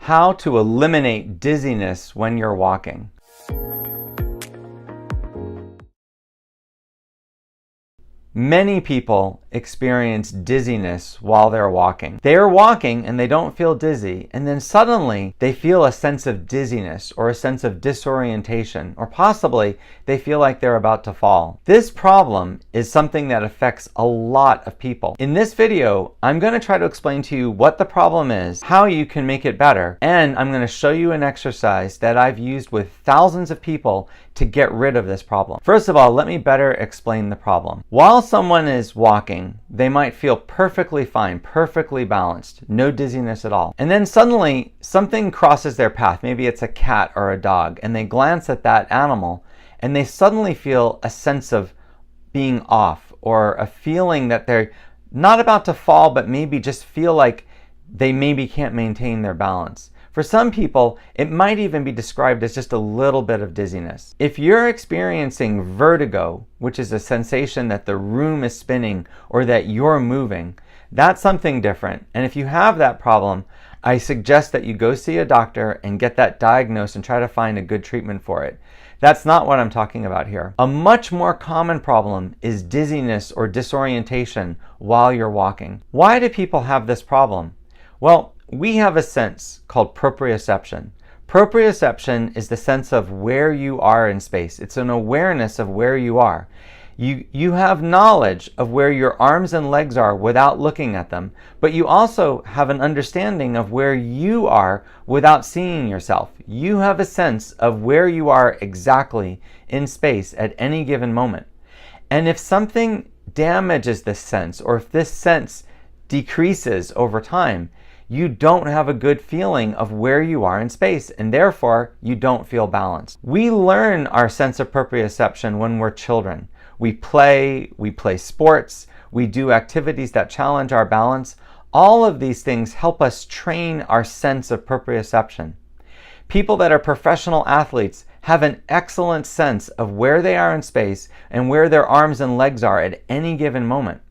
How to eliminate dizziness when you're walking. Many people experience dizziness while they're walking. They are walking and they don't feel dizzy, and then suddenly they feel a sense of dizziness or a sense of disorientation, or possibly they feel like they're about to fall. This problem is something that affects a lot of people. In this video, I'm going to try to explain to you what the problem is, how you can make it better, and I'm going to show you an exercise that I've used with thousands of people to get rid of this problem. First of all, let me better explain the problem. While someone is walking, they might feel perfectly fine, perfectly balanced, no dizziness at all. And then suddenly something crosses their path. Maybe it's a cat or a dog, and they glance at that animal and they suddenly feel a sense of being off, or a feeling that they're not about to fall, but maybe just feel like they maybe can't maintain their balance. For some people, it might even be described as just a little bit of dizziness. If you're experiencing vertigo, which is a sensation that the room is spinning or that you're moving, that's something different. And if you have that problem, I suggest that you go see a doctor and get that diagnosed and try to find a good treatment for it. That's not what I'm talking about here. A much more common problem is dizziness or disorientation while you're walking. Why do people have this problem? Well, we have a sense called proprioception. Proprioception is the sense of where you are in space. It's an awareness of where you are. You have knowledge of where your arms and legs are without looking at them, but you also have an understanding of where you are without seeing yourself. You have a sense of where you are exactly in space at any given moment. And if something damages this sense, or if this sense decreases over time, you don't have a good feeling of where you are in space, and therefore you don't feel balanced. We learn our sense of proprioception when we're children. We play sports, we do activities that challenge our balance. All of these things help us train our sense of proprioception. People that are professional athletes have an excellent sense of where they are in space and where their arms and legs are at any given moment.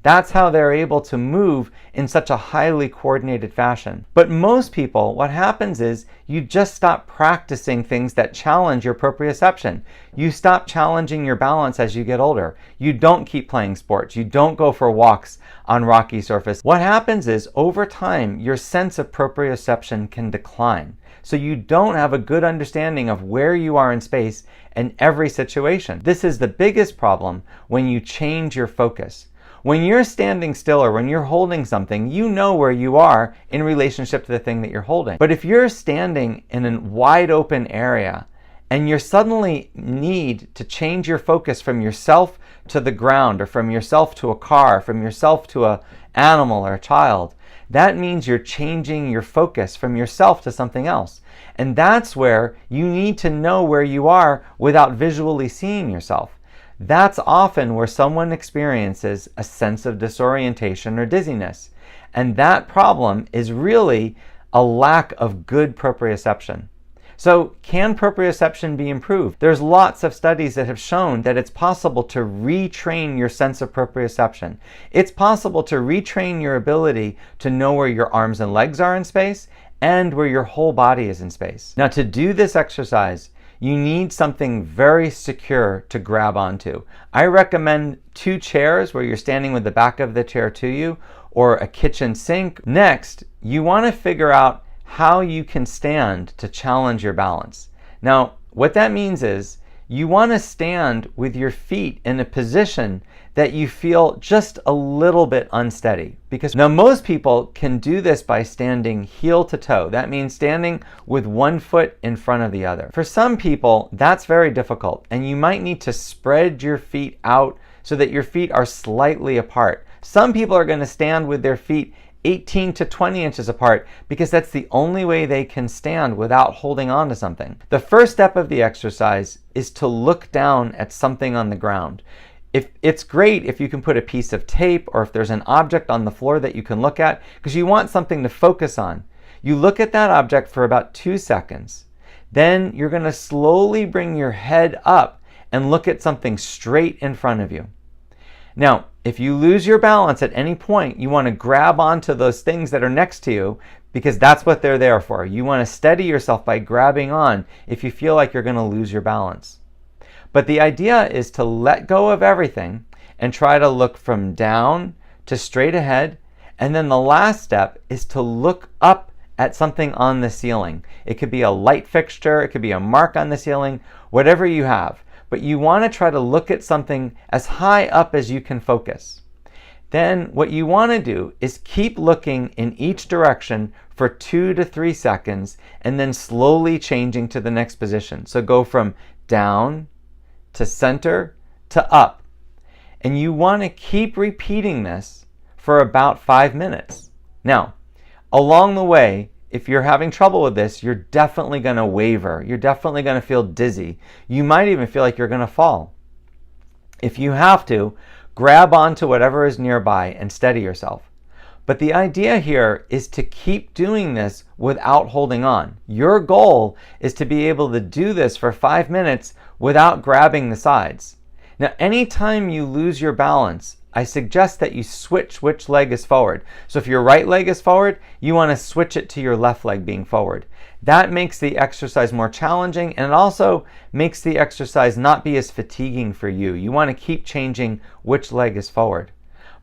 That's how they're able to move in such a highly coordinated fashion. But most people, what happens is you just stop practicing things that challenge your proprioception. You stop challenging your balance as you get older. You don't keep playing sports. You don't go for walks on rocky surface. What happens is over time, your sense of proprioception can decline. So you don't have a good understanding of where you are in space in every situation. This is the biggest problem when you change your focus. When you're standing still or when you're holding something, you know where you are in relationship to the thing that you're holding. But if you're standing in a wide open area and you suddenly need to change your focus from yourself to the ground, or from yourself to a car, from yourself to an animal or a child, that means you're changing your focus from yourself to something else. And that's where you need to know where you are without visually seeing yourself. That's often where someone experiences a sense of disorientation or dizziness. And that problem is really a lack of good proprioception. So can proprioception be improved? There's lots of studies that have shown that it's possible to retrain your sense of proprioception. It's possible to retrain your ability to know where your arms and legs are in space and where your whole body is in space. Now, to do this exercise, you need something very secure to grab onto. I recommend 2 chairs where you're standing with the back of the chair to you, or a kitchen sink. Next, you want to figure out how you can stand to challenge your balance. Now, what that means is you want to stand with your feet in a position that you feel just a little bit unsteady. Because now most people can do this by standing heel to toe. That means standing with one foot in front of the other. For some people, that's very difficult, and you might need to spread your feet out so that your feet are slightly apart. Some people are going to stand with their feet 18 to 20 inches apart because that's the only way they can stand without holding on to something. The first step of the exercise is to look down at something on the ground. It's great if you can put a piece of tape, or if there's an object on the floor that you can look at, because you want something to focus on. You look at that object for about 2 seconds. Then you're going to slowly bring your head up and look at something straight in front of you. Now, if you lose your balance at any point, you want to grab onto those things that are next to you, because that's what they're there for. You want to steady yourself by grabbing on if you feel like you're going to lose your balance. But the idea is to let go of everything and try to look from down to straight ahead. And then the last step is to look up at something on the ceiling. It could be a light fixture, it could be a mark on the ceiling, whatever you have. But you want to try to look at something as high up as you can focus. Then what you want to do is keep looking in each direction for 2 to 3 seconds and then slowly changing to the next position. So go from down to center to up. And you want to keep repeating this for about 5 minutes. Now, along the way, if you're having trouble with this, you're definitely going to waver. You're definitely going to feel dizzy. You might even feel like you're going to fall. If you have to, grab onto whatever is nearby and steady yourself. But the idea here is to keep doing this without holding on. Your goal is to be able to do this for 5 minutes without grabbing the sides. Now, anytime you lose your balance, I suggest that you switch which leg is forward. So if your right leg is forward, you want to switch it to your left leg being forward. That makes the exercise more challenging, and it also makes the exercise not be as fatiguing for you. You want to keep changing which leg is forward.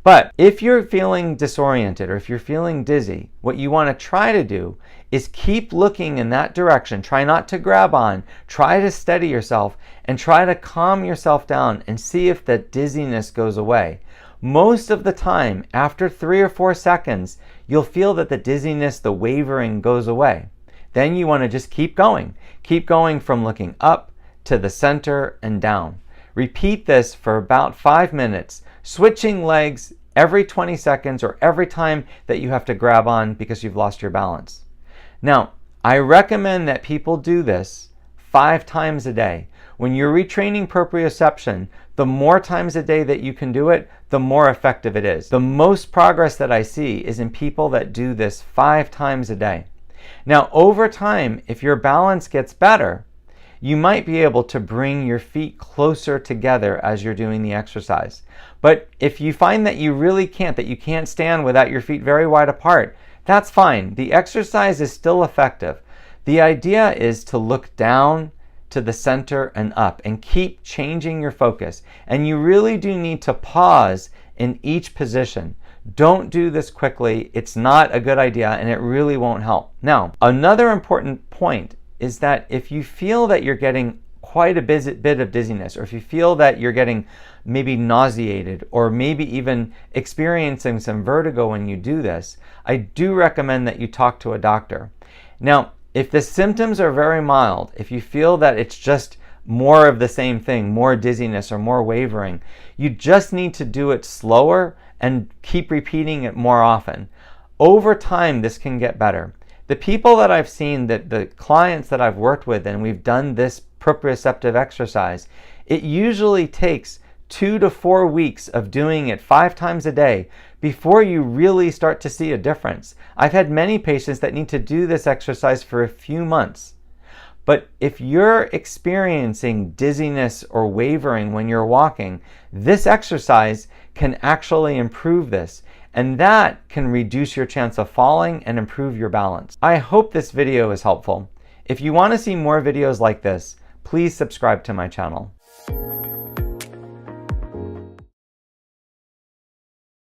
But if you're feeling disoriented or if you're feeling dizzy, what you want to try to do is keep looking in that direction. Try not to grab on. Try to steady yourself and try to calm yourself down and see if the dizziness goes away. Most of the time, after 3 or 4 seconds, you'll feel that the dizziness, the wavering goes away. Then you want to just keep going. Keep going from looking up to the center and down. Repeat this for about 5 minutes, switching legs every 20 seconds or every time that you have to grab on because you've lost your balance. Now, I recommend that people do this 5 times a day. When you're retraining proprioception, the more times a day that you can do it, the more effective it is. The most progress that I see is in people that do this 5 times a day. Now, over time, if your balance gets better, you might be able to bring your feet closer together as you're doing the exercise. But if you find that you really can't, that you can't stand without your feet very wide apart, that's fine. The exercise is still effective. The idea is to look down to the center and up and keep changing your focus. And you really do need to pause in each position. Don't do this quickly. It's not a good idea and it really won't help. Now, another important point is that if you feel that you're getting quite a bit of dizziness, or if you feel that you're getting maybe nauseated or maybe even experiencing some vertigo when you do this, I do recommend that you talk to a doctor. Now, if the symptoms are very mild, if you feel that it's just more of the same thing, more dizziness or more wavering, you just need to do it slower and keep repeating it more often. Over time, this can get better. The people that I've seen, the clients that I've worked with, and we've done this proprioceptive exercise, it usually takes 2 to 4 weeks of doing it 5 times a day before you really start to see a difference. I've had many patients that need to do this exercise for a few months. But if you're experiencing dizziness or wavering when you're walking, this exercise can actually improve this. And that can reduce your chance of falling and improve your balance. I hope this video is helpful. If you want to see more videos like this, please subscribe to my channel.